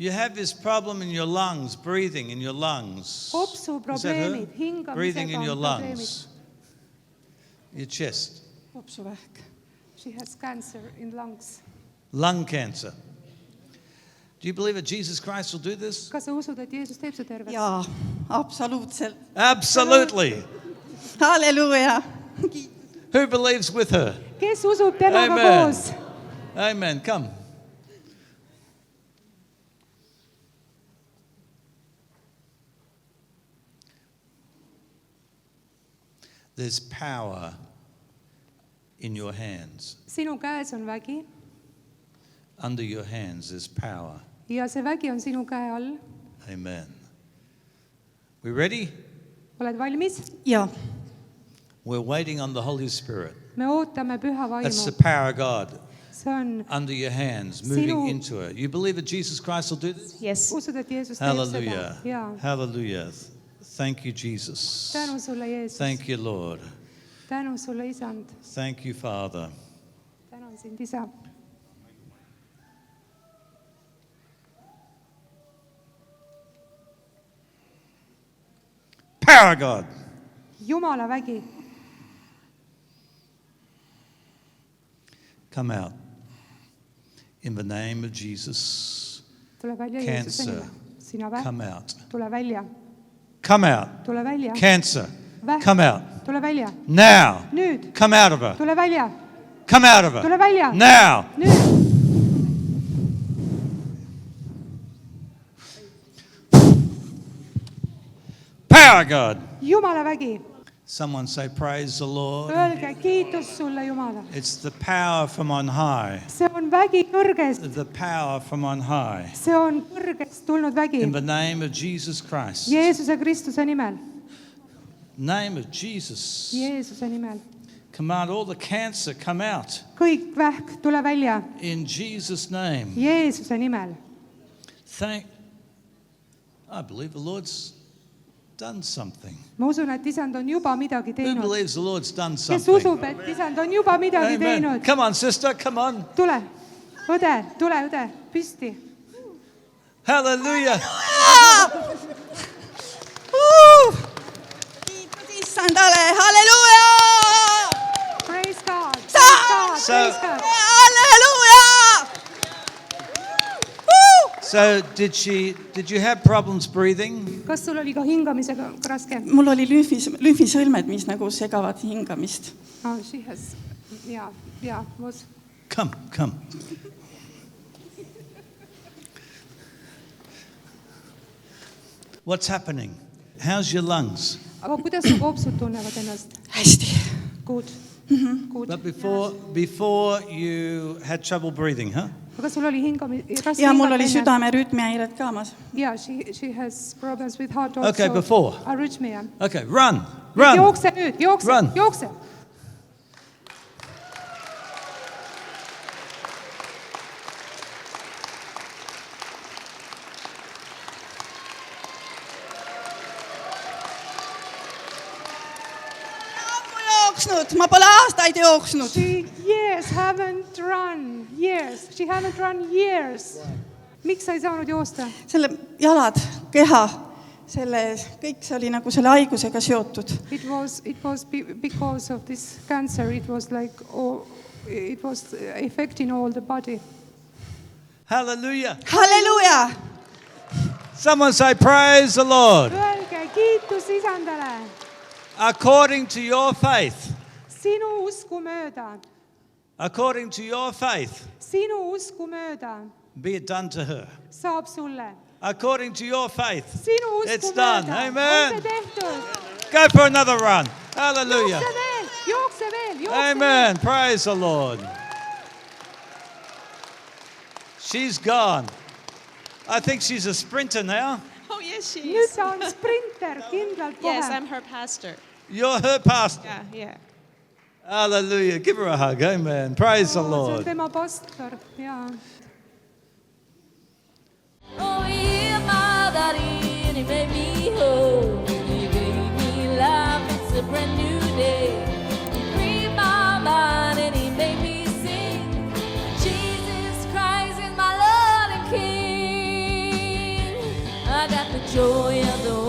You have this problem in your lungs, breathing in your lungs. Kopsuprobleemid, Breathing in your hingamisega on lungs. probleemid. Your chest. Kopsuvähk. She has cancer in lungs. Lung cancer. Do you believe that Jesus Christ will do this? Kas sa usud, et Jeesus teeb see terveks? jaa, absoluutselt. Absolutely. Halleluuja. Who believes with her? Kes usub temaga Amen. koos? Amen. Come. There's power in your hands. Sinu käes on vägi Under your hands there's power. ja see vägi on sinu käe all. Amen. We ready? Oled valmis? jaa, We're waiting on the Holy Spirit. Me ootame püha That's the vaimu. power of God See on, under your hands, moving Sinu- into it. You believe that Jesus Christ will do this? yes. usud, et Jeesus teeb seda. Hallelujah. Jaa. Hallelujah. Thank you, Jesus. Tänu sulle, Jeesus. Thank you, Lord. Tänu sulle, Isand. Thank you, Father. Tänan sind, Isa. Power of God. Jumala vägi. Come out. In the name of Jesus. Tule välja Jeesuse Cancer. nime. Sina vähk. Come out. Tule välja. Come out. Tule välja. Cancer. Vähk. Come out. Tule välja. Now. Nüüd. Come out of her. Tule välja. Come out of her. Tule välja. Now. Nüüd. Power of God. Jumala vägi. Someone say, praise the Lord. Öelge kiitus sulle, Jumala. It's the power from on high. See on vägi kõrgest. The power from on high. See on kõrgest tulnud vägi. In the name of Jesus Christ. Jeesuse Kristuse nimel. Name of Jesus. Jeesuse nimel. Command all the cancer come out. Kõik vähk, tule välja. In Jesus' name. Jeesuse nimel. I believe the Lord's done something. Ma usun, et Isand on juba midagi Who teinud. believes the Lord's done Kes something? usub, et Isand on juba midagi Amen. teinud? Come on, sister, come on. Tule, õde, püsti. Hallelujah. kiitus issandale, halleluuja. Praise God, praise God. halleluuja. So did you have problems breathing? Kas sul oli ka hingamisega raske? mul oli lümfisõlmed, mis nagu segavad hingamist. Oh, she has, yeah, was. Come. What's happening? How's your lungs? Aga kuidas su kopsud tunnevad ennast? hästi. Good. Good. But before you had trouble breathing, huh? Aga sul oli raske ja mul oli hingata enne? südame rütmihäired ka omas. Yeah, she has problems with heart also. Okay, before. Arrhythmia. Okay, run. Jookse nüüd, Run. jookse. ma pole aastaid jooksnud. She haven't run years. Miks sa ei saanud joosta? selle jalad, keha, kõik see oli nagu selle haigusega seotud. It was because of this cancer. It was affecting all the body. Hallelujah. halleluuja. Someone say, praise the Lord. Öelge kiitus Isandale. According to your faith. Sinu usku mööda. According to your faith. Sinu usku mööda. Be it done to her. Saab sulle. According to your faith. Sinu usku It's done. mööda. Amen. On see tehtud. Go for another run. Hallelujah. Jookse veel. Amen. Praise the Lord. She's gone. I think she's a sprinter now. Oh, yes, she Nüüd is. ta on sprinter, kindlalt Yes, kohe. I'm her pastor. You're her pastor. Yeah. Hallelujah. Give her a hug. Amen. Praise the See on Lord. tema pastor, jaa. Oh, yeah, mother, he made me whole. He gave me life. It's a brand new day. He freed my mind and he made me sing. Jesus Christ is my Lord and King. I got the joy of the